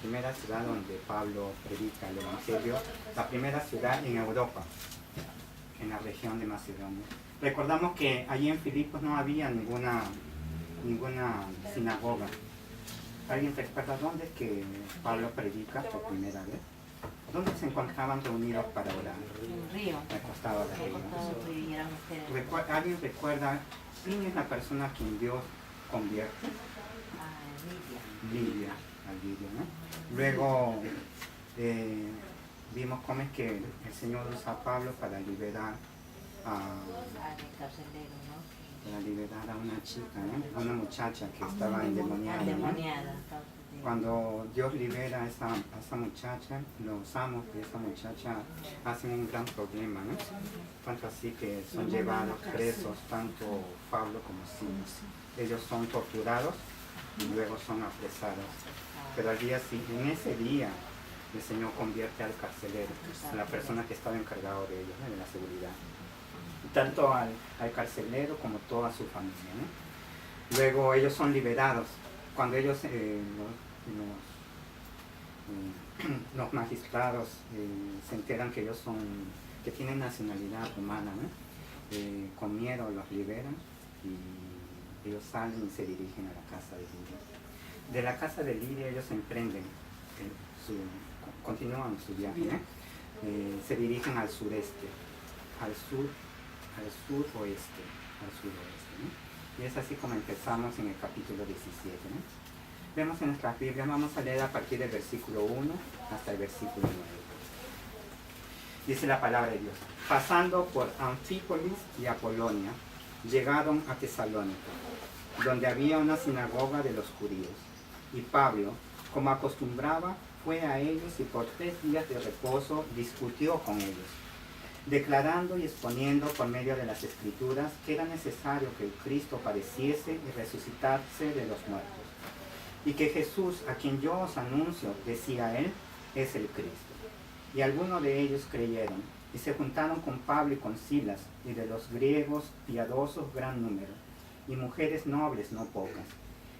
primera ciudad donde Pablo predica el Evangelio, la primera ciudad en Europa, en la región de Macedonia. Recordamos que allí en Filipos no había ninguna sinagoga. ¿Alguien recuerda dónde es que Pablo predica por primera vez? ¿Dónde se encontraban reunidos para orar? En un río. Al costado del río. ¿Alguien recuerda quién es la persona a quien Dios convierte? Lidia, ¿no? Luego vimos cómo es que el Señor usa a Pablo para liberar a una chica, ¿no? A una muchacha que estaba endemoniada, ¿no? Cuando Dios libera a esa muchacha, los amos de esa muchacha hacen un gran problema, ¿no? Tanto así que son llevados presos, tanto Pablo como Silas. Ellos son torturados y luego son apresados. Pero en ese día, el Señor convierte al carcelero, a la persona que estaba encargado de ellos, ¿no? De la seguridad. Tanto al carcelero como toda su familia, ¿no? Luego ellos son liberados. Cuando ellos, los magistrados se enteran que ellos que tienen nacionalidad rumana, ¿no? Con miedo los liberan y ellos salen y se dirigen a la casa de Lidia. De la casa de Lidia ellos emprenden, continúan su viaje, ¿no? Se dirigen al sureste, al suroeste, ¿no? Y es así como empezamos en el capítulo 17, ¿no? Vemos en nuestra Biblia, vamos a leer a partir del versículo 1 hasta el versículo 9. Dice la palabra de Dios: pasando por Anfípolis y Apolonia, llegaron a Tesalónica, donde había una sinagoga de los judíos. Y Pablo, como acostumbraba, fue a ellos y por 3 días de reposo discutió con ellos, declarando y exponiendo por medio de las Escrituras que era necesario que el Cristo padeciese y resucitase de los muertos, y que Jesús, a quien yo os anuncio, decía él, es el Cristo. Y algunos de ellos creyeron, y se juntaron con Pablo y con Silas, y de los griegos piadosos gran número, y mujeres nobles no pocas.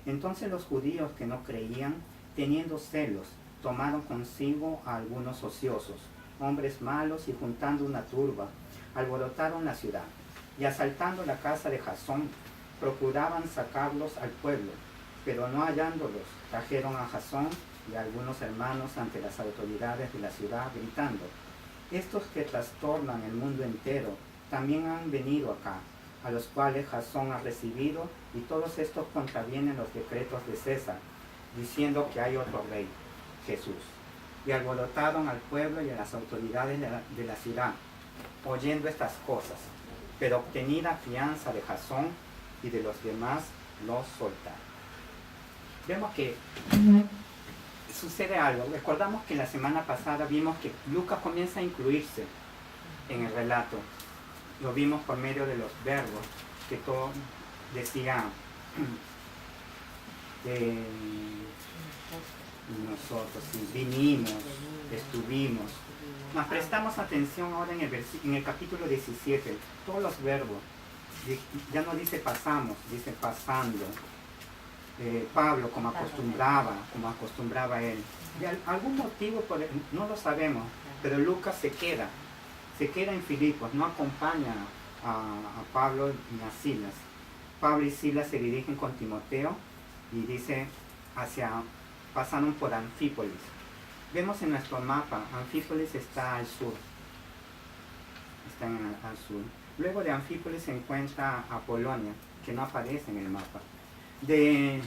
Entonces los judíos que no creían, teniendo celos, tomaron consigo a algunos ociosos, hombres malos, y juntando una turba, alborotaron la ciudad, y asaltando la casa de Jasón, procuraban sacarlos al pueblo, pero no hallándolos, trajeron a Jasón y a algunos hermanos ante las autoridades de la ciudad, gritando: estos que trastornan el mundo entero también han venido acá, a los cuales Jasón ha recibido, y todos estos contravienen los decretos de César, diciendo que hay otro rey, Jesús. Y alborotaron al pueblo y a las autoridades de la ciudad, oyendo estas cosas, pero obtenida fianza de Jasón y de los demás, los soltaron. Vemos que sucede algo. Recordamos que la semana pasada vimos que Lucas comienza a incluirse en el relato. Lo vimos por medio de los verbos, que todo decía nosotros, sí, vinimos, estuvimos. Nos prestamos atención ahora en el capítulo 17, todos los verbos. Ya no dice pasamos, dice pasando. Pablo como acostumbraba él. De algún motivo, no lo sabemos, pero Lucas se queda en Filipos, no acompaña a Pablo ni a Silas. Pablo y Silas se dirigen con Timoteo y dice pasaron por Anfípolis. Vemos en nuestro mapa, Anfípolis está al sur. Al sur. Luego de Anfípolis se encuentra Apolonia, que no aparece en el mapa. De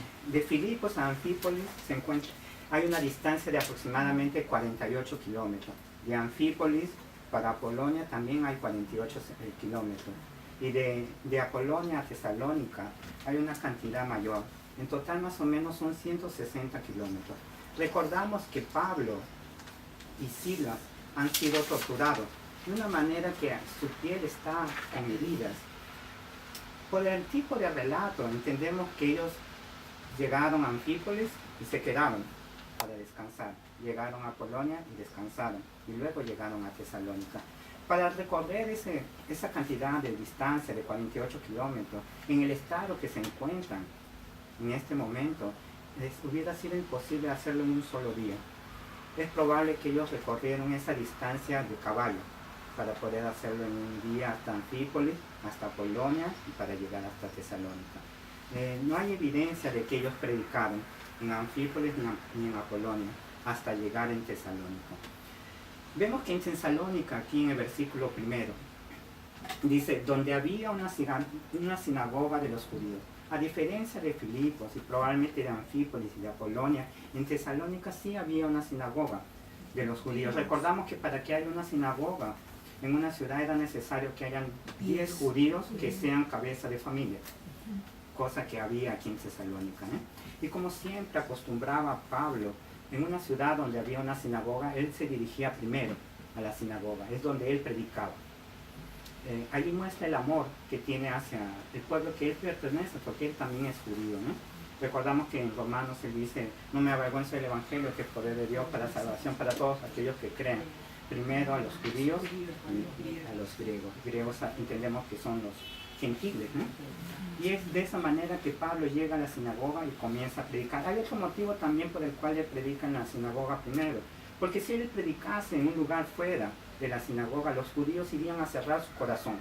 Filipos a Anfípolis hay una distancia de aproximadamente 48 kilómetros. De Anfípolis para Apolonia también hay 48 kilómetros. Y de Apolonia a Tesalónica hay una cantidad mayor. En total más o menos son 160 kilómetros. Recordamos que Pablo y Silas han sido torturados de una manera que su piel está con heridas. Por el tipo de relato entendemos que ellos llegaron a Anfípolis y se quedaron para descansar. Llegaron a Apolonia y descansaron. Y luego llegaron a Tesalónica. Para recorrer esa cantidad de distancia de 48 kilómetros, en el estado que se encuentran en este momento, les hubiera sido imposible hacerlo en un solo día. Es probable que ellos recorrieron esa distancia de caballo para poder hacerlo en un día hasta Anfípolis, hasta Polonia y para llegar hasta Tesalónica. No hay evidencia de que ellos predicaron en Anfípolis ni en Apolonia hasta llegar en Tesalónica. Vemos que en Tesalónica, aquí en el versículo 1, dice, donde había una sinagoga de los judíos. A diferencia de Filipos y probablemente de Anfípolis y de Apolonia, en Tesalónica sí había una sinagoga de los judíos. Recordamos que para que haya una sinagoga en una ciudad era necesario que hayan 10 judíos que sean cabeza de familia, cosa que había aquí en Tesalónica, Y como siempre acostumbraba Pablo, en una ciudad donde había una sinagoga, él se dirigía primero a la sinagoga, es donde él predicaba. Allí muestra el amor que tiene hacia el pueblo que él pertenece, porque él también es judío, Recordamos que en Romanos él dice, no me avergüenzo del Evangelio, que es poder de Dios para salvación para todos aquellos que creen. Primero a los judíos y a los griegos. Griegos entendemos que son los gentiles, Y es de esa manera que Pablo llega a la sinagoga y comienza a predicar. Hay otro motivo también por el cual él predica en la sinagoga primero, porque si él predicase en un lugar fuera de la sinagoga, los judíos irían a cerrar su corazón.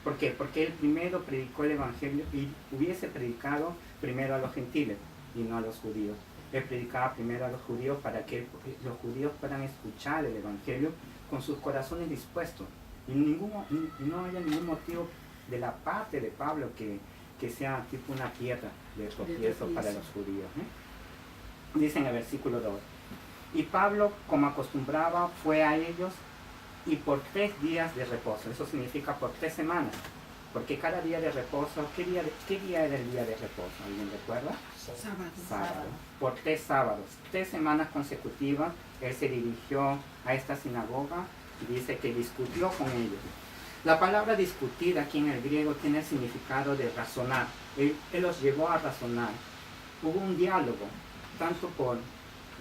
¿Por qué? Porque él primero predicó el Evangelio y hubiese predicado primero a los gentiles y no a los judíos. Él predicaba primero a los judíos para que los judíos puedan escuchar el Evangelio con sus corazones dispuestos. Y no haya ningún motivo de la parte de Pablo que sea tipo una piedra de tropiezo para los judíos. Dice en el versículo 2, y Pablo, como acostumbraba, fue a ellos y por 3 días de reposo. Eso significa por 3 semanas. Porque cada día de reposo, ¿qué día era el día de reposo? ¿Alguien recuerda? Sábado. Por 3 sábados, 3 semanas consecutivas, él se dirigió a esta sinagoga y dice que discutió con ellos. La palabra discutir aquí en el griego tiene el significado de razonar. Él los llevó a razonar. Hubo un diálogo, tanto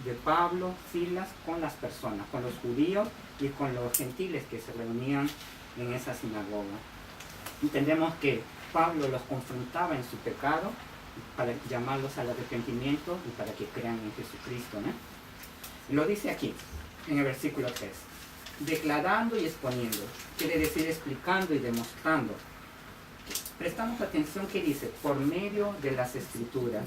de Pablo, Silas, con las personas, con los judíos y con los gentiles que se reunían en esa sinagoga. Entendemos que Pablo los confrontaba en su pecado para llamarlos al arrepentimiento y para que crean en Jesucristo, Lo dice aquí, en el versículo 3. Declarando y exponiendo, quiere decir explicando y demostrando. Prestamos atención que dice, por medio de las Escrituras.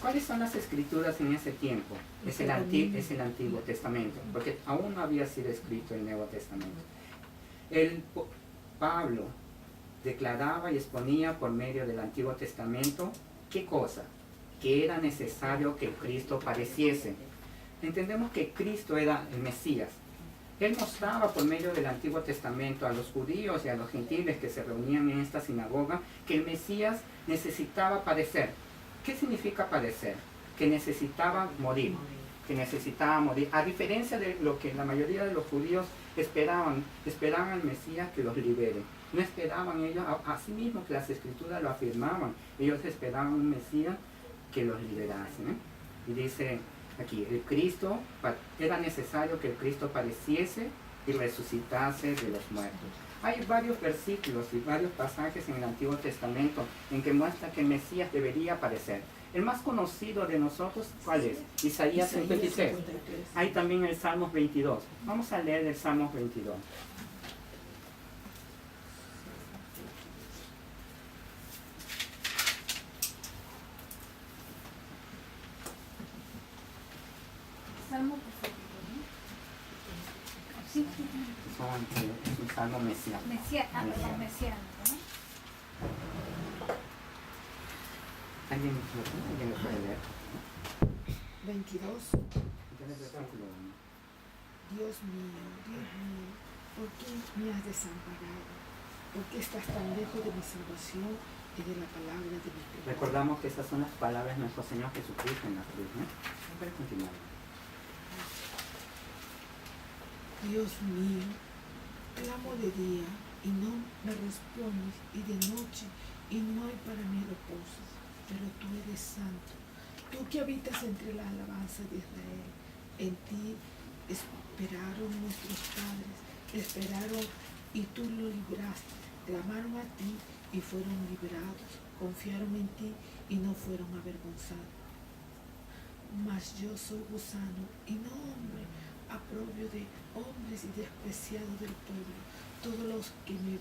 ¿Cuáles son las Escrituras en ese tiempo? Es el Antiguo Testamento, porque aún no había sido escrito el Nuevo Testamento. Pablo declaraba y exponía por medio del Antiguo Testamento, ¿qué cosa? Que era necesario que Cristo padeciese. Entendemos que Cristo era el Mesías. Él mostraba por medio del Antiguo Testamento a los judíos y a los gentiles que se reunían en esta sinagoga que el Mesías necesitaba padecer. ¿Qué significa padecer? Que necesitaba morir. A diferencia de lo que la mayoría de los judíos esperaban al Mesías que los libere. No esperaban ellos, a sí mismos que las Escrituras lo afirmaban, ellos esperaban un Mesías que los liberase. Y dice aquí, era necesario que el Cristo padeciese y resucitase de los muertos. Hay varios versículos y varios pasajes en el Antiguo Testamento en que muestra que el Mesías debería padecer. El más conocido de nosotros, ¿cuál es? Isaías 53. Hay también el Salmos 22. Vamos a leer el Salmos 22. Salmo Es un salmo mesiánico. Mesiánico, ¿Alguien lo puede leer? 22. Dios mío, ¿por qué me has desamparado? ¿Por qué estás tan lejos de mi salvación y de la palabra de mi Dios? Recordamos que esas son las palabras de nuestro Señor Jesucristo en la cruz, Voy a continuar. Dios mío, clamo de día y no me respondes, y de noche y no hay para mí reposo. Pero tú eres santo, tú que habitas entre la alabanza de Israel. En ti esperaron nuestros padres, esperaron y tú lo libraste. Clamaron a ti y fueron librados, confiaron en ti y no fueron avergonzados. mas yo soy gusano y no hombre, aprobio de hombres y despreciado del pueblo. Todos los que me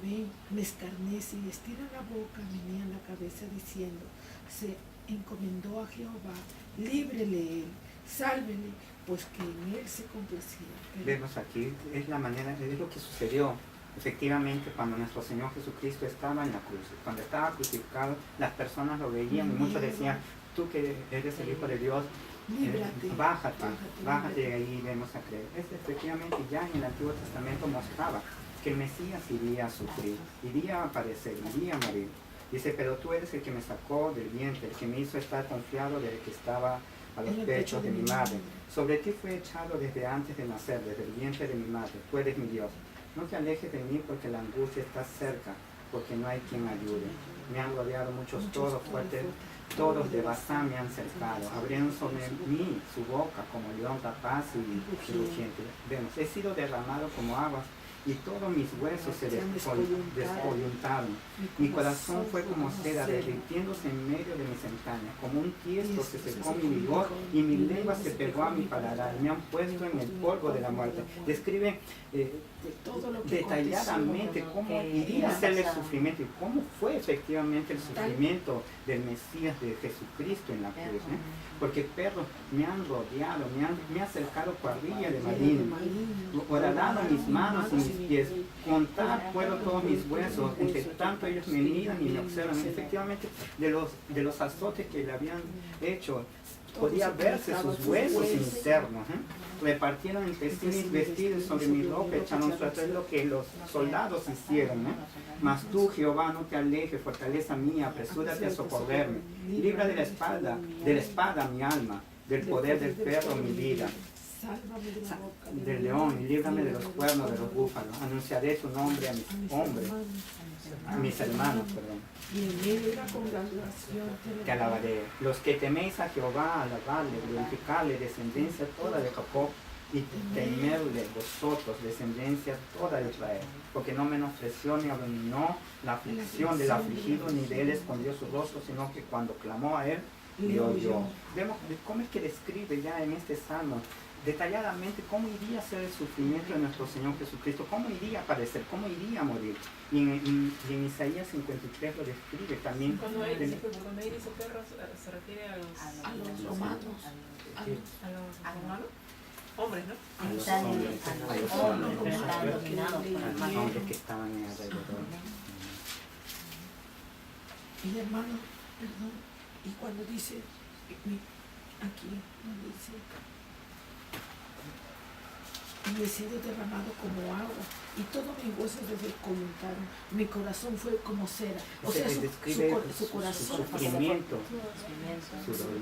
ven me escarnecen y estiran la boca, menean la cabeza diciendo, se encomendó a Jehová, líbrele él, sálvele, pues que en él se complacía. Vemos aquí, es la manera, es lo que sucedió efectivamente cuando nuestro Señor Jesucristo estaba en la cruz. Cuando estaba crucificado, las personas lo veían y muchos decían, tú que eres el Hijo de Dios, bájate de ahí, vemos a creer. Efectivamente ya en el Antiguo Testamento mostraba que el Mesías iría a sufrir, iría a padecer, iría a morir. Dice, pero tú eres el que me sacó del vientre, el que me hizo estar confiado desde que estaba a los pechos de mi madre. Sobre ti fue echado desde antes de nacer, desde el vientre de mi madre. Tú eres mi Dios. No te alejes de mí porque la angustia está cerca, porque no hay quien ayude. Me han rodeado muchos toros fuertes, todos de Basán me han cercado. Abrieron sobre mí su boca como león rapaz y rugiente. Vemos, he sido derramado como aguas y todos mis huesos se descoyuntaron. Mi corazón fue como cera derritiéndose en medio de mis entrañas, como un tiesto se secó mi vigor y mi lengua se pegó a mi paladar. Me han puesto en el polvo de la muerte. Describe detalladamente cómo iría a ser el sufrimiento y cómo fue efectivamente el sufrimiento del Mesías de Jesucristo en la cruz. Porque perros me han rodeado, me ha acercado cuadrilla de malignos, horadado mis manos y mis pies, contar puedo todos mis huesos, entre tanto ellos me miran y me observan. Efectivamente, de los azotes que le habían hecho, podía verse sus huesos internos. Repartieron entre sí mis vestidos sobre mi ropa, echaron suerte. Es lo que los soldados hicieron. Mas tú, Jehová, no te alejes, fortaleza mía, apresúrate a socorrerme. Libra de la espada mi alma, del poder del perro mi vida. Del león, y líbrame de los cuernos de los búfalos. Anunciaré tu nombre a mis hombres, a mis hermanos, perdón. Y en él la congregación te alabaré. Los que teméis a Jehová, alabarle, glorificarle, descendencia toda de Jacob, y temerle vosotros, descendencia toda de Israel, porque no menospreció ni abominó la aflicción del afligido, ni de él escondió su rostro, sino que cuando clamó a él, le oyó. Vemos cómo es que describe ya en este salmo detalladamente cómo iría a ser el sufrimiento de nuestro Señor Jesucristo, cómo iría a padecer, cómo iría a morir. Y en Isaías 53 lo describe también. Cuando él dice perros, se refiere a los romanos, a los romanos, hombres, ¿no? A los hombres que estaban alrededor. Mi hermano, perdón, y cuando dice, aquí, donde dice, y me he sido derramado como agua, y todos mis huesos se descoyuntaron, mi corazón fue como cera. O sea, su corazón, su sufrimiento, su dolor.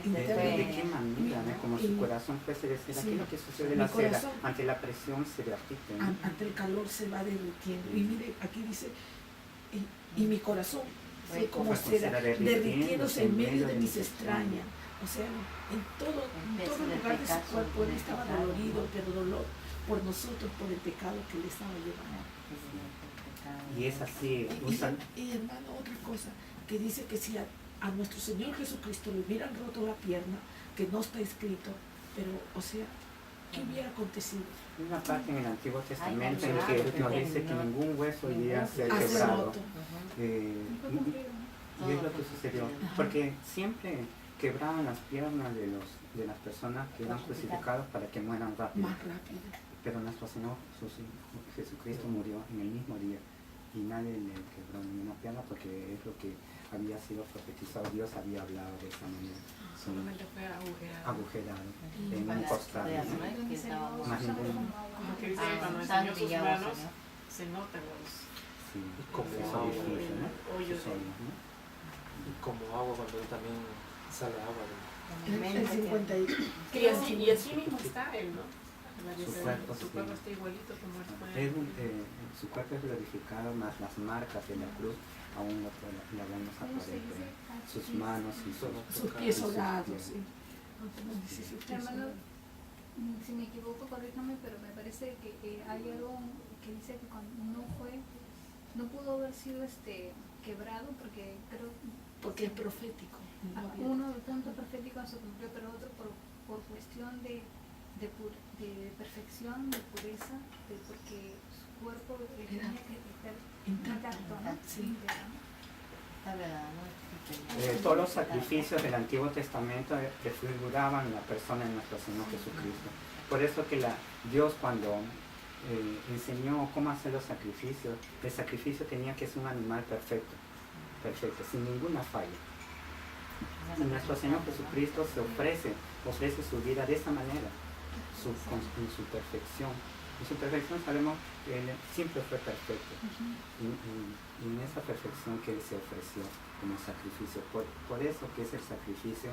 ¿De qué manera? Como su corazón fuese de cera. ¿Qué es lo que sucede en la cera? Ante la presión se derrite. Ante el calor se va derritiendo. Y mire, aquí dice, y mi corazón fue como cera, derritiéndose en medio de mis extrañas. O sea, en todo lugar de su cuerpo él estaba dolorido, pero dolor por nosotros, por el pecado que le estaba llevando. Y es así. Y hermano, otra cosa, que dice que si a nuestro Señor Jesucristo le hubieran roto la pierna, que no está escrito, pero, o sea, ¿qué hubiera acontecido? Hay una parte en el Antiguo Testamento en que nos dice que ningún hueso iría a ser quebrado. Y es lo que sucedió. Porque siempre quebraban las piernas de las personas que eran crucificadas para que mueran rápido. Más rápido. Pero nuestro Señor Jesucristo murió en el mismo día y nadie le quebró ninguna pierna porque es lo que había sido profetizado. Dios había hablado de esa manera. Solamente fue agujerado en un costado. Más ningún. Como que dice que cuando enseñó sus manos se notan los hoyos, ¿no? Y como agua cuando él también sale agua El 50 y así mismo está él, ¿no? Su cuerpo está igualito como él. Su cuerpo es glorificado, más las marcas de la cruz aún la vemos aparecer. Sus manos y sus pies soldados. Hermano, si me equivoco, corríjame, pero me parece que hay algo que dice que cuando no pudo haber sido quebrado porque creo porque es profético. uno el punto profético se cumplió, pero otro por cuestión de perfección, de pureza, porque su cuerpo tenía que estar intacto, ¿no? Sí. Todos los sacrificios del Antiguo Testamento prefiguraban la persona de nuestro Señor Jesucristo. Por eso que Dios cuando enseñó cómo hacer los sacrificios, el sacrificio tenía que ser un animal perfecto, sin ninguna falla. Y nuestro Señor Jesucristo se ofrece su vida de esa manera, en su perfección. En su perfección sabemos que Él siempre fue perfecto. Y en esa perfección que Él se ofreció como sacrificio. Por eso que es el sacrificio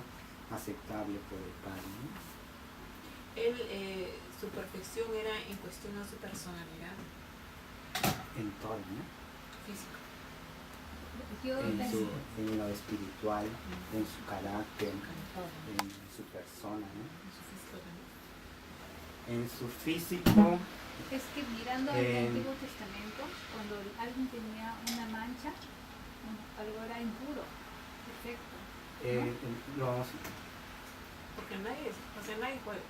aceptable por el Padre, ¿no? Él, su perfección era en cuestión a su personalidad. En todo, ¿no? Físico. En lo espiritual, en su carácter, en su persona, ¿no? En su físico. Es que mirando el Antiguo Testamento, cuando alguien tenía una mancha, algo era impuro, defecto. Porque nadie puede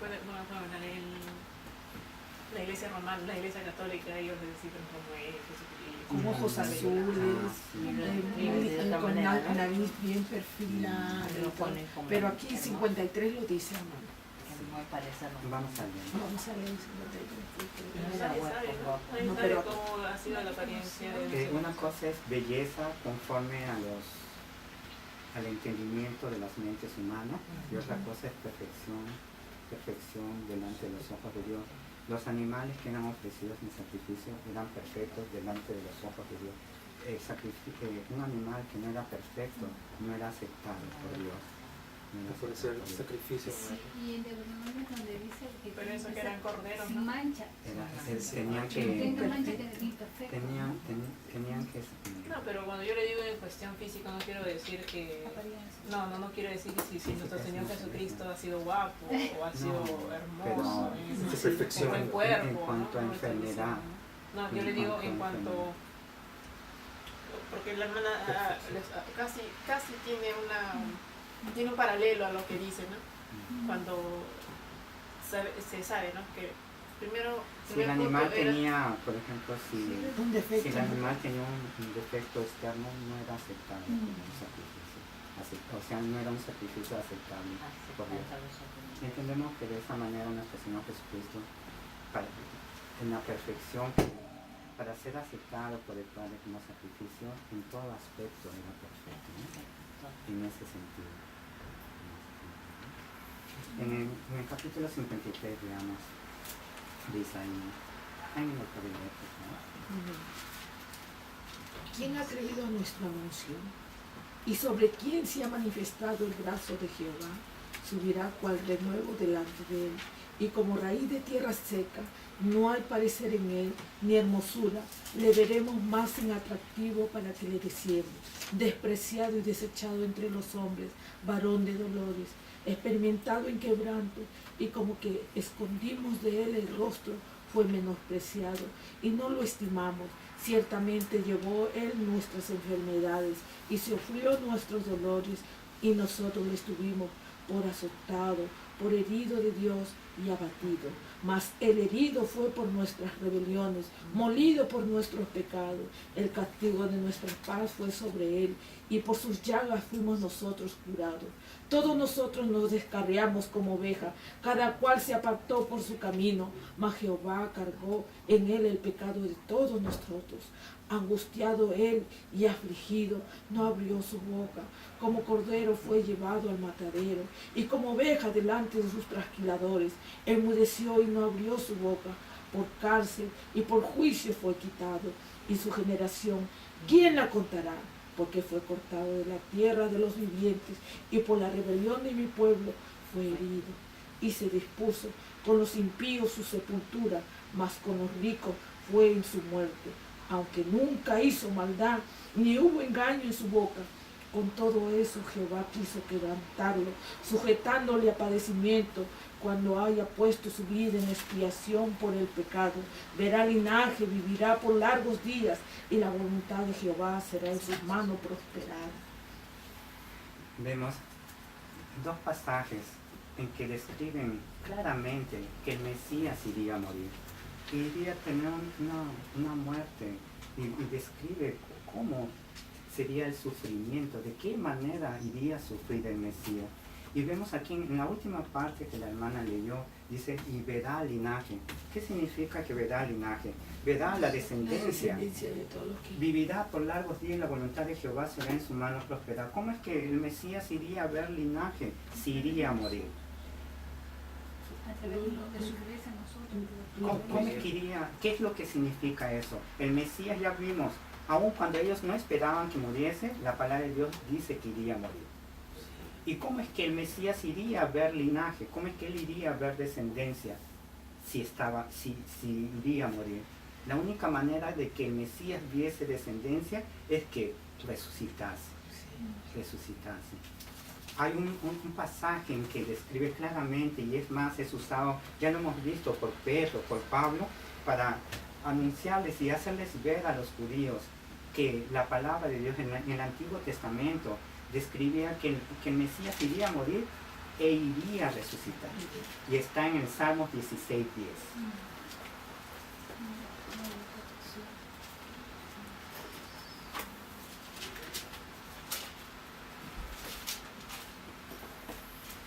la iglesia romana, la iglesia católica, ellos le deciden cómo es Jesucristo. Con ojos azules, con la nariz bien perfilada. Pero aquí 53 lo dice, hermano. Vamos a leer. Vamos a leer 53. Nadie sabe, ¿no? Nadie No, sabe pero- cómo ha sido la apariencia de Una cosa es belleza conforme al entendimiento de las mentes humanas, y otra cosa es perfección delante de los ojos de Dios. Los animales que eran ofrecidos en sacrificio eran perfectos delante de los ojos de Dios. Un animal que no era perfecto no era aceptado por Dios. No puede ser sacrificio. Sí, y en Deuteronomio donde dice que Pero eso que eran corderos, sin ¿no? mancha. Tenían Que tenga mancha que que imperfecto. tenían que No, pero cuando yo le digo en cuestión física, no quiero decir que... No quiero decir que si nuestro Señor Jesucristo ha sido guapo o ha sido hermoso, pero esa perfección buen cuerpo, en cuanto a ¿no? No estoy enfermedad. diciendo, ¿no? Yo le digo en cuanto... Porque la hermana casi tiene un paralelo a lo que dice, ¿no? Cuando se sabe, ¿no? Que primero... Si el animal tenía, por ejemplo, si Un defecto. el animal tenía un defecto externo, no era aceptable como un sacrificio. O sea, no era un sacrificio aceptable por Dios. Entendemos que de esa manera nuestro Señor Jesucristo, en la perfección, para ser aceptado por el Padre como sacrificio, en todo aspecto era perfecto, ¿no? En ese sentido. En el capítulo 53, veamos, dice ahí, ahí me lo puede leer, por favor. ¿Quién ha creído a nuestro anuncio? ¿Y sobre quién se ha manifestado el brazo de Jehová? Subirá cual renuevo delante de él, y como raíz de tierra seca, no hay parecer en él, ni hermosura, le veremos más en atractivo para que le deseemos. Despreciado y desechado entre los hombres, varón de dolores, experimentado en quebranto, y como que escondimos de él el rostro, fue menospreciado, y no lo estimamos. Ciertamente llevó él nuestras enfermedades, y sufrió nuestros dolores, y nosotros lo estuvimos por azotado, por herido de Dios y abatido. Mas el herido fue por nuestras rebeliones, molido por nuestros pecados. El castigo de nuestra paz fue sobre él, y por sus llagas fuimos nosotros curados. Todos nosotros nos descarriamos como oveja, cada cual se apartó por su camino, mas Jehová cargó en él el pecado de todos nosotros. Angustiado él y afligido, no abrió su boca. Como cordero fue llevado al matadero, y como oveja delante de sus trasquiladores, enmudeció y no abrió su boca. Por cárcel y por juicio fue quitado. Y su generación, ¿quién la contará? Porque fue cortado de la tierra de los vivientes, y por la rebelión de mi pueblo fue herido. Y se dispuso con los impíos su sepultura, mas con los ricos fue en su muerte. Aunque nunca hizo maldad, ni hubo engaño en su boca. Con todo eso Jehová quiso quebrantarlo, sujetándole a padecimiento. Cuando haya puesto su vida en expiación por el pecado, verá linaje, vivirá por largos días, y la voluntad de Jehová será en sus manos prosperada. vemos dos pasajes en que describen claramente que el Mesías iría a morir, que iría a tener una muerte, y describe cómo sería el sufrimiento, de qué manera iría a sufrir el Mesías. Y vemos aquí en la última parte que la hermana leyó, dice, y verá linaje. ¿Qué significa que verá linaje? Verá la descendencia. De todos los que... Vivirá por largos días, la voluntad de Jehová será en su mano prosperar. ¿Cómo es que el Mesías iría a ver linaje si iría a morir? A través de su iglesia nosotros. ¿Cómo es que iría? ¿Qué es lo que significa eso? El Mesías, ya vimos, aun cuando ellos no esperaban que muriese, la palabra de Dios dice que iría a morir. ¿Y cómo es que el Mesías iría a ver linaje? ¿Cómo es que él iría a ver descendencia si iría a morir? La única manera de que el Mesías viese descendencia es que resucitase. Hay un pasaje en que describe claramente, y es más, es usado, ya lo hemos visto por Pedro, por Pablo, para anunciarles y hacerles ver a los judíos que la palabra de Dios en el Antiguo Testamento describía que el Mesías iría a morir e iría a resucitar. Y está en el Salmos 16:10.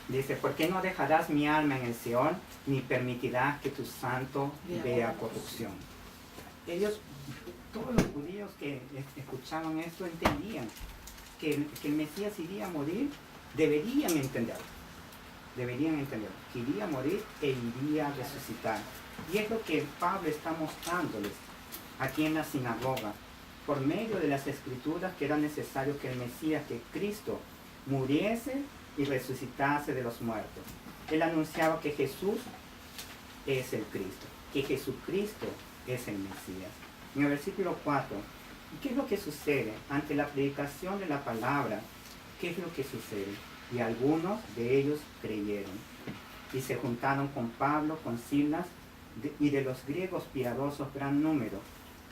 Dice, ¿por qué no dejarás mi alma en el Seol, ni permitirás que tu santo vea corrupción? Ellos, todos los judíos que escuchaban esto, entendían que el Mesías iría a morir, deberían entenderlo, que iría a morir e iría a resucitar. Y es lo que Pablo está mostrándoles aquí en la sinagoga, por medio de las Escrituras, que era necesario que el Mesías, que Cristo, muriese y resucitase de los muertos. Él anunciaba que Jesús es el Cristo, que Jesucristo es el Mesías. En el versículo 4, ¿qué es lo que sucede? Ante la predicación de la palabra, ¿qué es lo que sucede? Y algunos de ellos creyeron y se juntaron con Pablo, con Silas, y de los griegos piadosos gran número,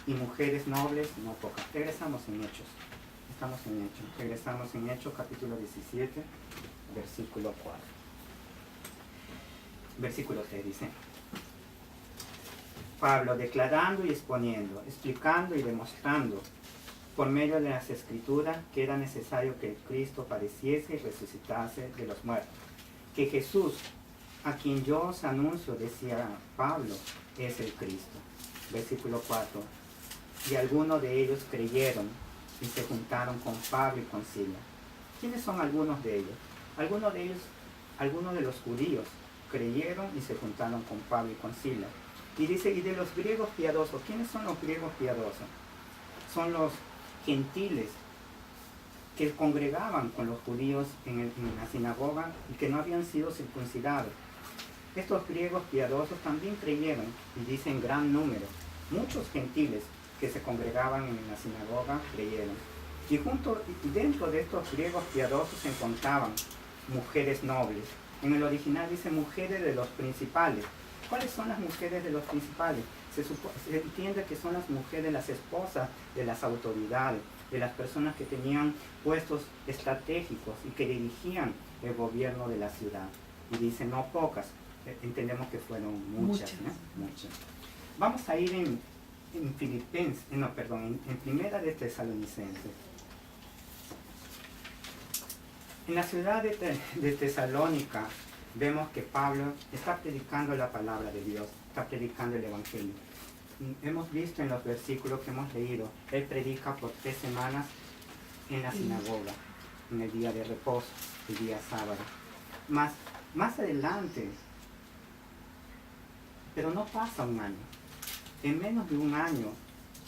y mujeres nobles no pocas. Regresamos en Hechos. Estamos en Hechos. Regresamos en Hechos, capítulo 17, versículo 4. Versículo 3 dice: Pablo, declarando y exponiendo, explicando y demostrando por medio de las Escrituras que era necesario que Cristo padeciese y resucitase de los muertos, que Jesús, a quien yo os anuncio, decía Pablo, es el Cristo. Versículo 4. Y algunos de ellos creyeron y se juntaron con Pablo y con Silas. ¿Quiénes son algunos de ellos? Algunos de los judíos creyeron y se juntaron con Pablo y con Silas. Y dice, y de los griegos piadosos. ¿Quiénes son los griegos piadosos? Son los gentiles que congregaban con los judíos en la sinagoga y que no habían sido circuncidados. Estos griegos piadosos también creyeron, y dicen gran número. Muchos gentiles que se congregaban en la sinagoga creyeron. Y dentro de estos griegos piadosos se encontraban mujeres nobles. En el original dice mujeres de los principales. ¿Cuáles son las mujeres de los principales? Se entiende que son las mujeres, las esposas de las autoridades, de las personas que tenían puestos estratégicos y que dirigían el gobierno de la ciudad. Y dice no pocas, entendemos que fueron muchas. Muchas. Vamos a ir en Primera de Tesalonicenses. En la ciudad de Tesalónica vemos que Pablo está predicando la palabra de Dios, está predicando el Evangelio. Hemos visto en los versículos que hemos leído, él predica por 3 semanas en la sinagoga, en el día de reposo, el día sábado. Más adelante, pero no pasa un año. En menos de un año,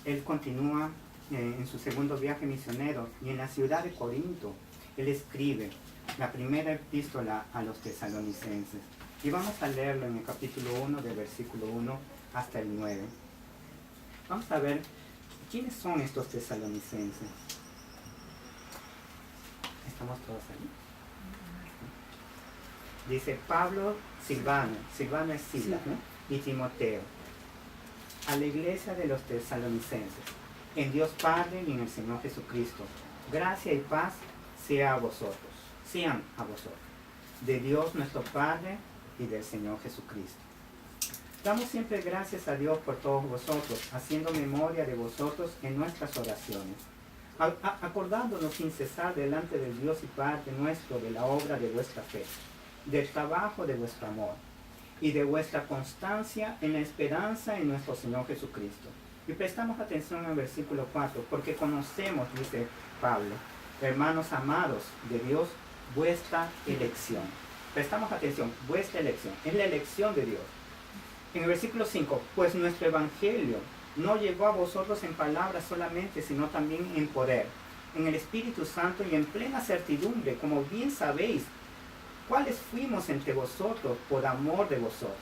él continúa en su segundo viaje misionero y en la ciudad de Corinto, él escribe la primera epístola a los tesalonicenses. Y vamos a leerlo en el capítulo 1, del versículo 1 hasta el 9. Vamos a ver quiénes son estos tesalonicenses. ¿Estamos todos ahí? Dice Pablo, Silvano es Silas, ¿no? Y Timoteo, a la iglesia de los tesalonicenses, en Dios Padre y en el Señor Jesucristo, gracia y paz sea a vosotros. sean a vosotros, de Dios nuestro Padre y del Señor Jesucristo. Damos siempre gracias a Dios por todos vosotros, haciendo memoria de vosotros en nuestras oraciones, acordándonos sin cesar delante del Dios y Padre nuestro de la obra de vuestra fe, del trabajo de vuestro amor y de vuestra constancia en la esperanza en nuestro Señor Jesucristo. Y prestamos atención al versículo 4, porque conocemos, dice Pablo, hermanos amados de Dios, vuestra elección. Prestamos atención, vuestra elección, es la elección de Dios. En el versículo 5, pues nuestro evangelio no llegó a vosotros en palabras solamente, sino también en poder, en el Espíritu Santo y en plena certidumbre, como bien sabéis, cuáles fuimos entre vosotros por amor de vosotros.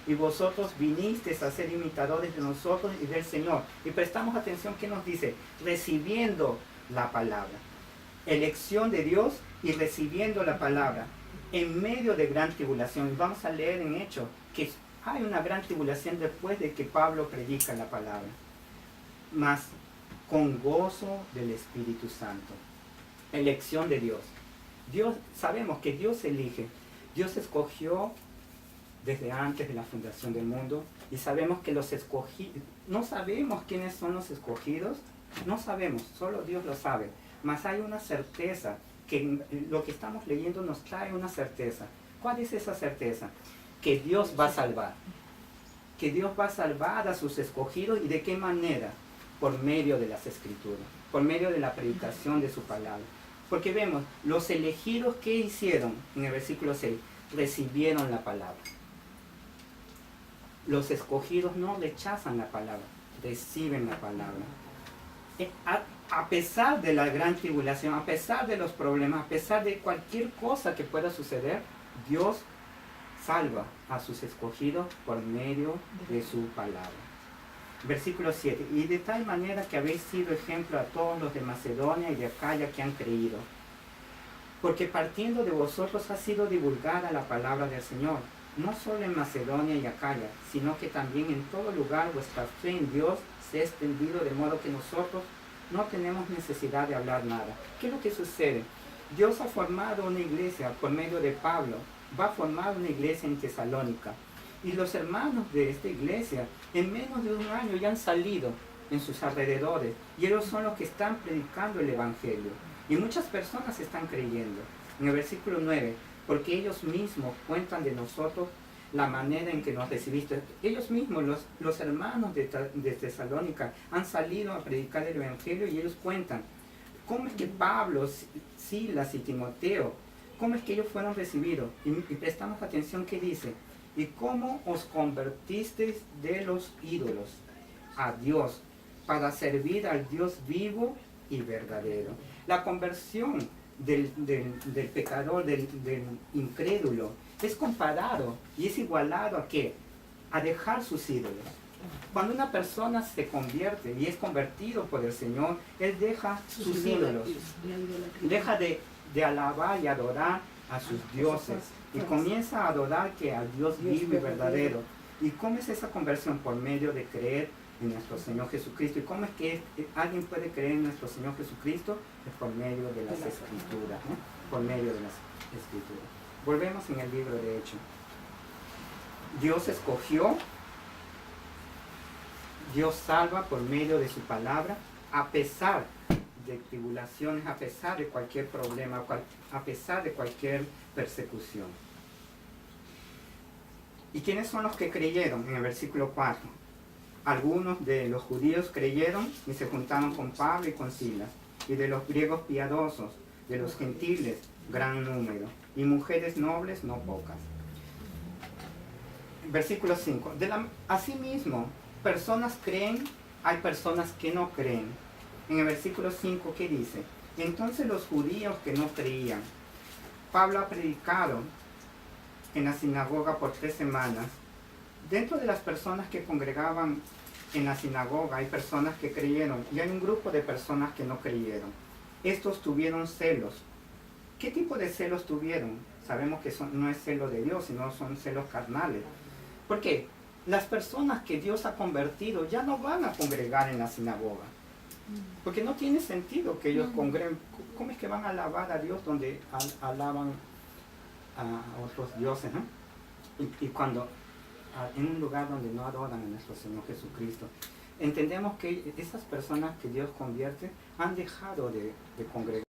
Y vosotros vinisteis a ser imitadores de nosotros y del Señor. Y prestamos atención que nos dice, recibiendo la palabra. Elección de Dios y recibiendo la palabra en medio de gran tribulación. Y vamos a leer en Hechos que hay una gran tribulación después de que Pablo predica la palabra, mas con gozo del Espíritu Santo. Elección de Dios. Dios, sabemos que Dios elige. Dios escogió desde antes de la fundación del mundo, y sabemos que los escogidos, no sabemos quiénes son los escogidos, no sabemos, solo Dios lo sabe, mas hay una certeza, que lo que estamos leyendo nos trae una certeza. ¿Cuál es esa certeza? Que Dios va a salvar, que Dios va a salvar a sus escogidos. ¿Y de qué manera? Por medio de las Escrituras, por medio de la predicación de su palabra. Porque vemos, los elegidos, ¿qué hicieron? En el versículo 6, recibieron la palabra. Los escogidos no rechazan la palabra, reciben la palabra. A pesar de la gran tribulación, a pesar de los problemas, a pesar de cualquier cosa que pueda suceder, Dios salva a sus escogidos por medio de su palabra. Versículo 7. Y de tal manera que habéis sido ejemplo a todos los de Macedonia y de Acaya que han creído. Porque partiendo de vosotros ha sido divulgada la palabra del Señor, no solo en Macedonia y Acaya, sino que también en todo lugar vuestra fe en Dios se ha extendido, de modo que nosotros no tenemos necesidad de hablar nada. ¿Qué es lo que sucede? Dios ha formado una iglesia por medio de Pablo, va a formar una iglesia en Tesalónica. Y los hermanos de esta iglesia, en menos de un año ya han salido en sus alrededores. Y ellos son los que están predicando el Evangelio. Y muchas personas están creyendo. En el versículo 9, porque ellos mismos cuentan de nosotros la manera en que nos recibiste. Ellos mismos, los hermanos de Tesalónica, han salido a predicar el Evangelio y ellos cuentan cómo es que Pablo, Silas y Timoteo, cómo es que ellos fueron recibidos. Y prestamos atención que dice, y cómo os convertisteis de los ídolos a Dios, para servir al Dios vivo y verdadero. La conversión del pecador, del incrédulo, es comparado y es igualado a ¿qué? A dejar sus ídolos. Cuando una persona se convierte y es convertido por el Señor, él deja sus ídolos, deja de alabar y adorar a sus dioses y comienza a adorar que al Dios vivo y verdadero. ¿Y cómo es esa conversión? Por medio de creer en nuestro Señor Jesucristo. ¿Y cómo es que alguien puede creer en nuestro Señor Jesucristo? Es por medio de las Escrituras, ¿eh? Por medio de las Escrituras. Volvemos en el libro de Hechos. Dios escogió, Dios salva por medio de su palabra, a pesar de tribulaciones, a pesar de cualquier problema, a pesar de cualquier persecución. ¿Y quiénes son los que creyeron? En el versículo 4. Algunos de los judíos creyeron y se juntaron con Pablo y con Silas, y de los griegos piadosos, de los gentiles, gran número, y mujeres nobles no pocas. Versículo 5. Asimismo, personas creen, hay personas que no creen. En el versículo 5, ¿qué dice? Entonces los judíos que no creían, Pablo ha predicado en la sinagoga por 3 semanas. Dentro de las personas que congregaban en la sinagoga hay personas que creyeron y hay un grupo de personas que no creyeron. Estos tuvieron celos. ¿Qué tipo de celos tuvieron? Sabemos que no es celo de Dios, sino son celos carnales. ¿Por qué? Las personas que Dios ha convertido ya no van a congregar en la sinagoga. Porque no tiene sentido que ellos congreguen. ¿Cómo es que van a alabar a Dios donde alaban a otros dioses, ¿no? Y cuando en un lugar donde no adoran a nuestro Señor Jesucristo, entendemos que esas personas que Dios convierte han dejado de congregar.